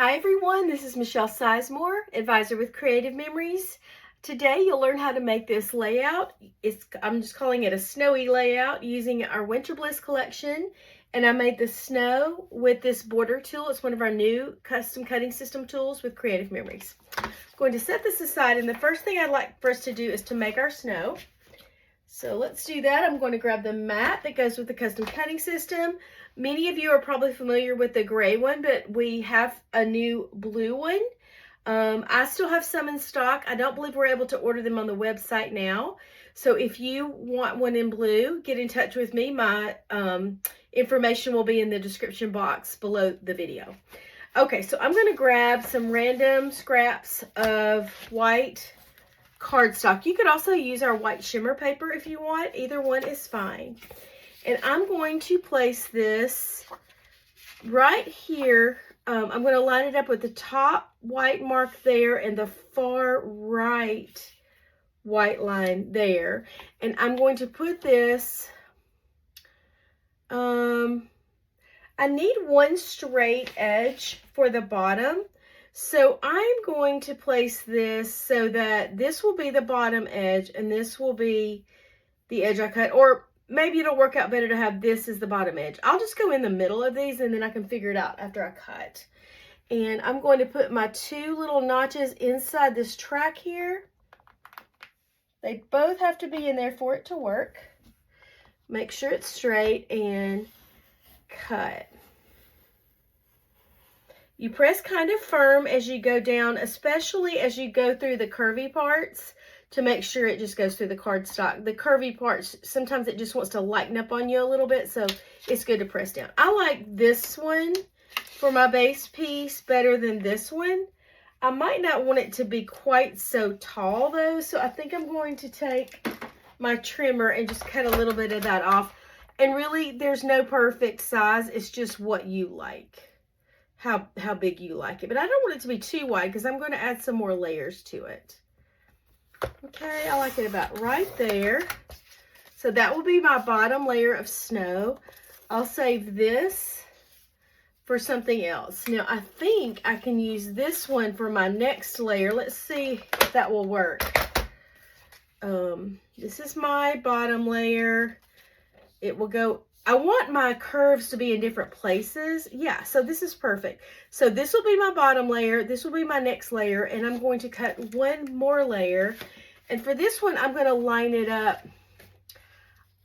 Hi everyone, this is Michelle Sizemore, advisor with Creative Memories. Today you'll learn how to make this layout. I'm just calling it a snowy layout using our Winter Bliss collection. And I made the snow with this border tool. It's one of our new custom cutting system tools with Creative Memories. I'm going to set this aside, and the first thing I'd like for us to do is to make our snow. So let's do that. I'm going to grab the mat that goes with the custom cutting system. Many of you are probably familiar with the gray one, but we have a new blue one. I still have some in stock. I don't believe we're able to order them on the website now. So if you want one in blue, get in touch with me. My information will be in the description box below the video. Okay, so I'm going to grab some random scraps of white cardstock. You could also use our white shimmer paper if you want. Either one is fine. And I'm going to place this right here. I'm going to line it up with the top white mark there and the far right white line there. And I'm going to put this, I need one straight edge for the bottom. So I'm going to place this so that this will be the bottom edge and this will be the edge I cut, or maybe it'll work out better to have this as the bottom edge. I'll just go in the middle of these and then I can figure it out after I cut. And I'm going to put my two little notches inside this track here. They both have to be in there for it to work. Make sure it's straight and cut. You press kind of firm as you go down, especially as you go through the curvy parts, to make sure it just goes through the cardstock. The curvy parts, sometimes it just wants to lighten up on you a little bit, so it's good to press down. I like this one for my base piece better than this one. I might not want it to be quite so tall though, so I think I'm going to take my trimmer and just cut a little bit of that off. And really, there's no perfect size. It's just what you like, how big you like it. But I don't want it to be too wide because I'm going to add some more layers to it. Okay, I like it about right there. So that will be my bottom layer of snow. I'll save this for something else. Now, I think I can use this one for my next layer. Let's see if that will work. This is my bottom layer. It will go, I want my curves to be in different places. Yeah, so this is perfect. So this will be my bottom layer. This will be my next layer, and I'm going to cut one more layer. And for this one, I'm going to line it up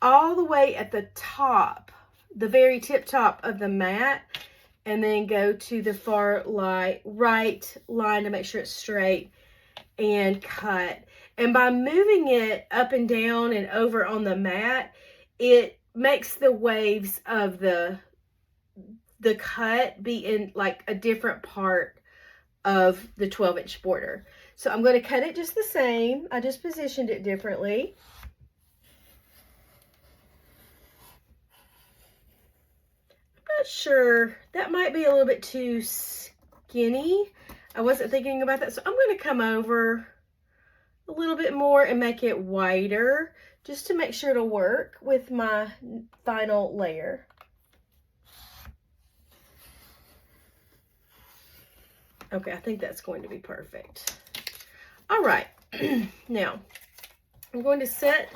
all the way at the top, the very tip top of the mat, and then go to the far right line to make sure it's straight and cut. And by moving it up and down and over on the mat, it makes the waves of the cut be in like a different part of the 12-inch border. So I'm going to cut it just the same. I just positioned it differently. I'm not sure. That might be a little bit too skinny. I wasn't thinking about that. So I'm going to come over a little bit more and make it wider just to make sure it'll work with my final layer. Okay, I think that's going to be perfect. All right, now I'm going to set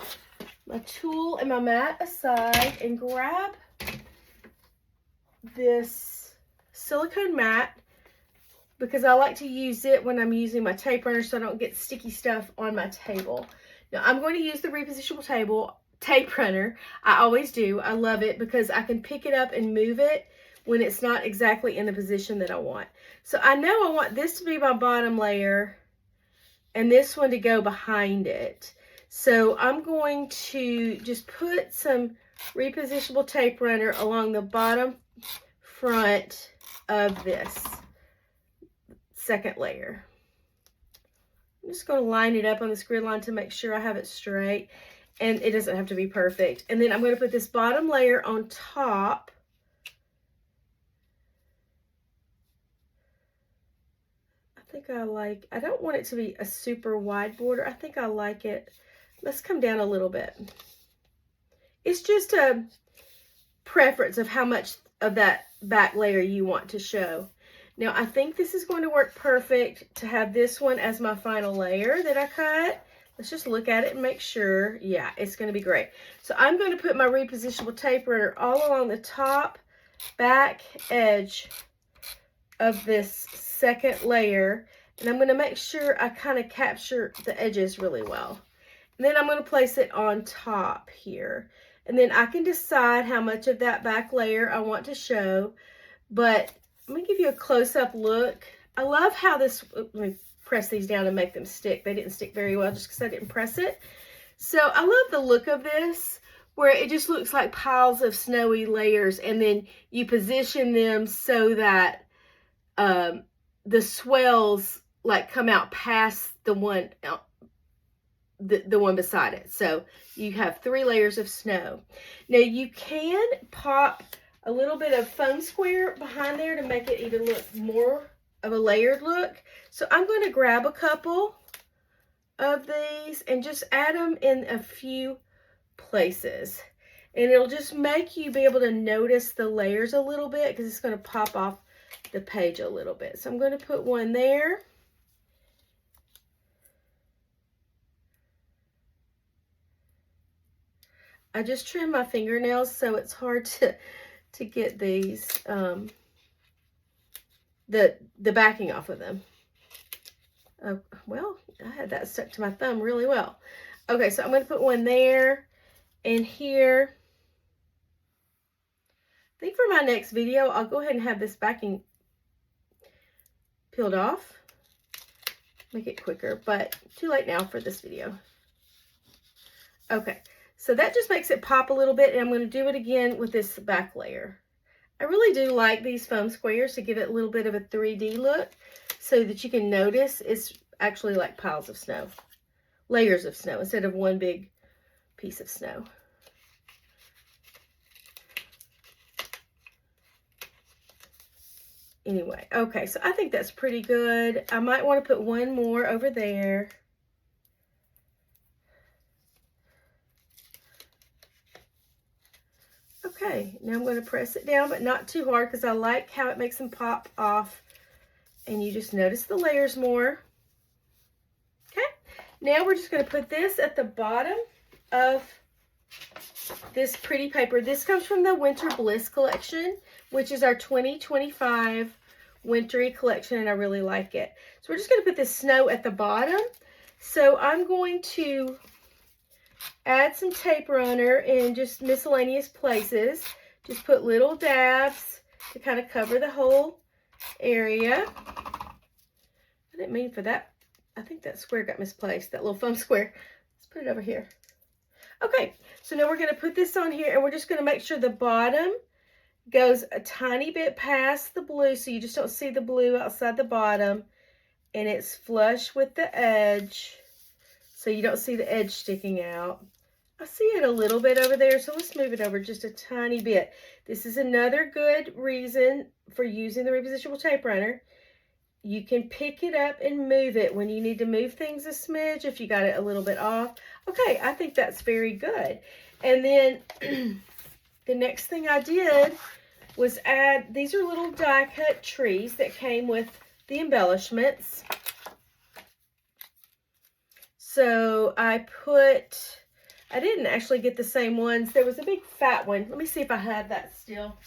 my tool and my mat aside and grab this silicone mat because I like to use it when I'm using my tape runner so I don't get sticky stuff on my table. Now I'm going to use the repositionable tape runner. I always do. I love it because I can pick it up and move it when it's not exactly in the position that I want. So I know I want this to be my bottom layer and this one to go behind it. So I'm going to just put some repositionable tape runner along the bottom front of this second layer. I'm just going to line it up on this grid line to make sure I have it straight, and it doesn't have to be perfect. And then I'm going to put this bottom layer on top. I don't want it to be a super wide border. I think I like it. Let's come down a little bit. It's just a preference of how much of that back layer you want to show. Now I think this is going to work perfect to have this one as my final layer that I cut. Let's just look at it and make sure. Yeah, it's going to be great. So I'm going to put my repositionable tape runner all along the top, back edge of this second layer. And I'm going to make sure I kind of capture the edges really well. And then I'm going to place it on top here. And then I can decide how much of that back layer I want to show. But let me give you a close-up look. I love how this, let me press these down and make them stick. They didn't stick very well just because I didn't press it. So I love the look of this, where it just looks like piles of snowy layers, and then you position them so that the swells like come out past the one beside it. So you have 3 layers of snow. Now you can pop a little bit of foam square behind there to make it even look more of a layered look. So I'm going to grab a couple of these and just add them in a few places. And it'll just make you be able to notice the layers a little bit, because it's going to pop off the page a little bit. So I'm going to put one there. I just trimmed my fingernails, so it's hard to get these, the backing off of them. Well, I had that stuck to my thumb really well. Okay, so I'm going to put one there and here. I think for my next video, I'll go ahead and have this backing peeled off. Make it quicker, but too late now for this video. Okay, so that just makes it pop a little bit, and I'm going to do it again with this back layer. I really do like these foam squares to give it a little bit of a 3D look, so that you can notice it's actually like piles of snow, layers of snow, instead of one big piece of snow. Anyway, okay, so I think that's pretty good. I might want to put one more over there. Okay, now I'm going to press it down, but not too hard, because I like how it makes them pop off. And you just notice the layers more. Okay, now we're just going to put this at the bottom of this pretty paper. This comes from the Winter Bliss collection, which is our 2025 wintry collection, and I really like it. So we're just going to put this snow at the bottom. So I'm going to add some tape runner in just miscellaneous places. Just put little dabs to kind of cover the whole area. I didn't mean for that. I think that square got misplaced, that little foam square. Let's put it over here. Okay, so now we're going to put this on here, and we're just going to make sure the bottom goes a tiny bit past the blue, so you just don't see the blue outside the bottom, and it's flush with the edge, so you don't see the edge sticking out. I see it a little bit over there, so let's move it over just a tiny bit. This is another good reason for using the repositionable tape runner. You can pick it up and move it when you need to move things a smidge, if you got it a little bit off. Okay, I think that's very good. And then the next thing I did was add, these are little die cut trees that came with the embellishments. So I didn't actually get the same ones. There was a big fat one. Let me see if I have that still.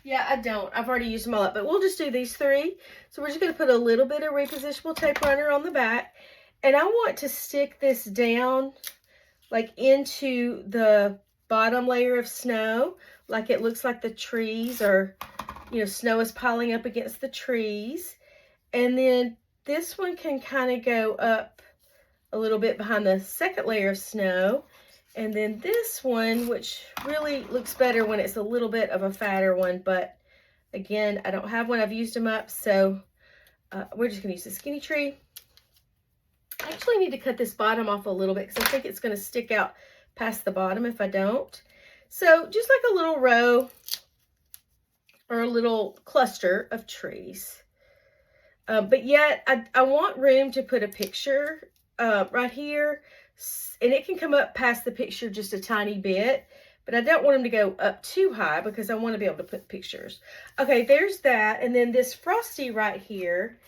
Yeah, I don't. I've already used them all up, but we'll just do these 3. So we're just going to put a little bit of repositionable tape runner on the back. And I want to stick this down like into the bottom layer of snow, like it looks like the trees are, snow is piling up against the trees. And then this one can kind of go up a little bit behind the second layer of snow. And then this one, which really looks better when it's a little bit of a fatter one, but again, I don't have one. I've used them up, so we're just going to use the skinny tree. I actually need to cut this bottom off a little bit, because I think it's going to stick out past the bottom if I don't. So just like a little row or a little cluster of trees. But yet, I want room to put a picture right here, and it can come up past the picture just a tiny bit, but I don't want them to go up too high because I want to be able to put pictures. Okay, there's that. And then this Frosty right here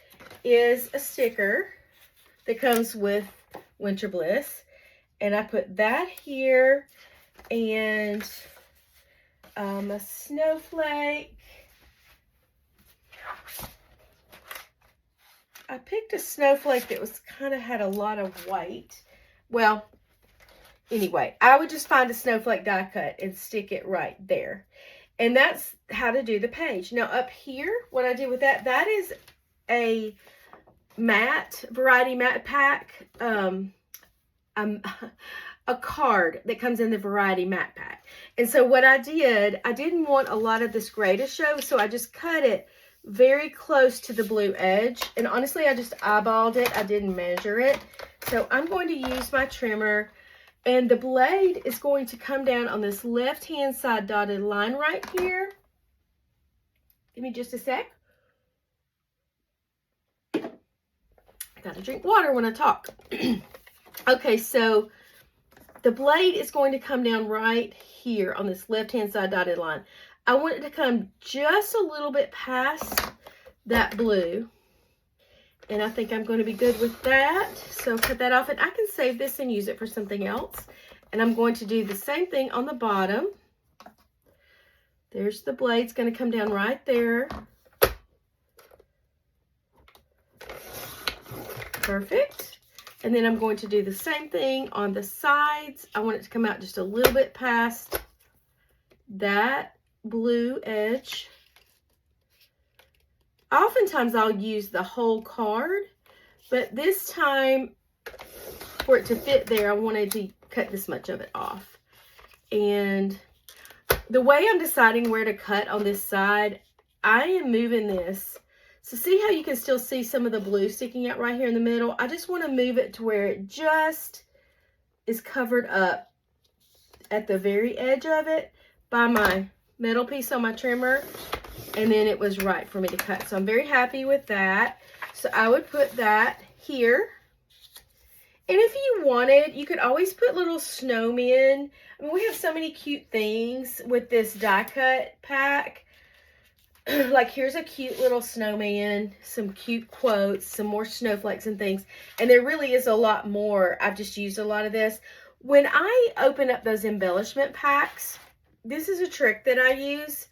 is a sticker that comes with Winter Bliss. And I put that here, and a snowflake. I picked a snowflake that was kind of had a lot of white. Well, anyway, I would just find a snowflake die cut and stick it right there. And that's how to do the page. Now up here, what I did with that, that is a matte, variety matte pack, a card that comes in the variety matte pack. And so what I did, I didn't want a lot of this gray to show, so I just cut it very close to the blue edge. And honestly, I just eyeballed it. I didn't measure it. So I'm going to use my trimmer, and the blade is going to come down on this left-hand side dotted line right here. Give me just a sec. I gotta drink water when I talk. Okay, so the blade is going to come down right here on this left-hand side dotted line. I want it to come just a little bit past that blue. And I think I'm going to be good with that. So cut that off, and I can save this and use it for something else. And I'm going to do the same thing on the bottom. There's the blade's going to come down right there. Perfect. And then I'm going to do the same thing on the sides. I want it to come out just a little bit past that blue edge. Oftentimes I'll use the whole card, but this time for it to fit there, I wanted to cut this much of it off. And the way I'm deciding where to cut on this side, I am moving this. So see how you can still see some of the blue sticking out right here in the middle? I just want to move it to where it just is covered up at the very edge of it by my metal piece on my trimmer, and then it was right for me to cut. So I'm very happy with that. So I would put that here. And if you wanted, you could always put little snowmen. I mean, we have so many cute things with this die cut pack. Like here's a cute little snowman, some cute quotes, some more snowflakes and things. And there really is a lot more. I've just used a lot of this. When I open up those embellishment packs, this is a trick that I use.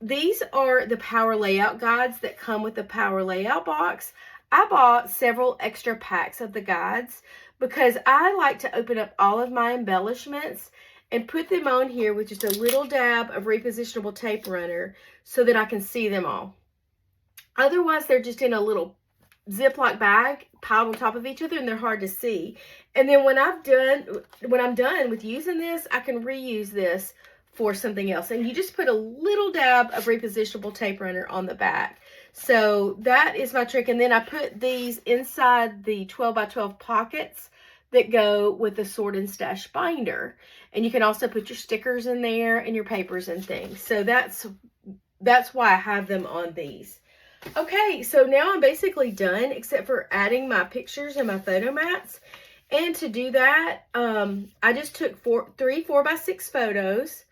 These are the power layout guides that come with the power layout box. I bought several extra packs of the guides because I like to open up all of my embellishments and put them on here with just a little dab of repositionable tape runner so that I can see them all. Otherwise, they're just in a little Ziploc bag piled on top of each other and they're hard to see. And then when I'm done with using this, I can reuse this for something else. And you just put a little dab of repositionable tape runner on the back. So that is my trick. And then I put these inside the 12 by 12 pockets that go with the Sort and Stash binder. And you can also put your stickers in there and your papers and things. So that's why I have them on these. Okay, so now I'm basically done except for adding my pictures and my photo mats. And to do that, I just took three 4x6 photos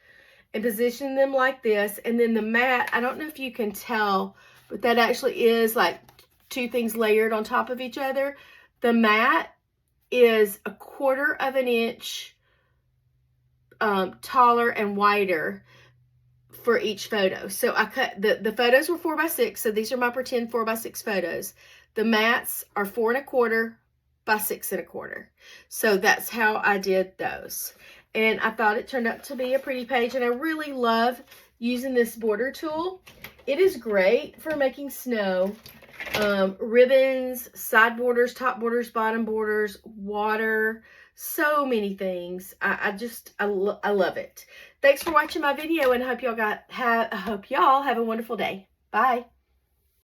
and positioned them like this. And then the mat, I don't know if you can tell, but that actually is like two things layered on top of each other. The mat is 1/4 of an inch taller and wider for each photo. So I cut, the photos were 4x6, so these are my pretend 4x6 photos. The mats are 4 1/4 by 6 1/4. So that's how I did those. And I thought it turned out to be a pretty page, and I really love using this border tool. It is great for making snow, ribbons, side borders, top borders, bottom borders, water, so many things. I love it. Thanks for watching my video, and I hope y'all have a wonderful day. Bye.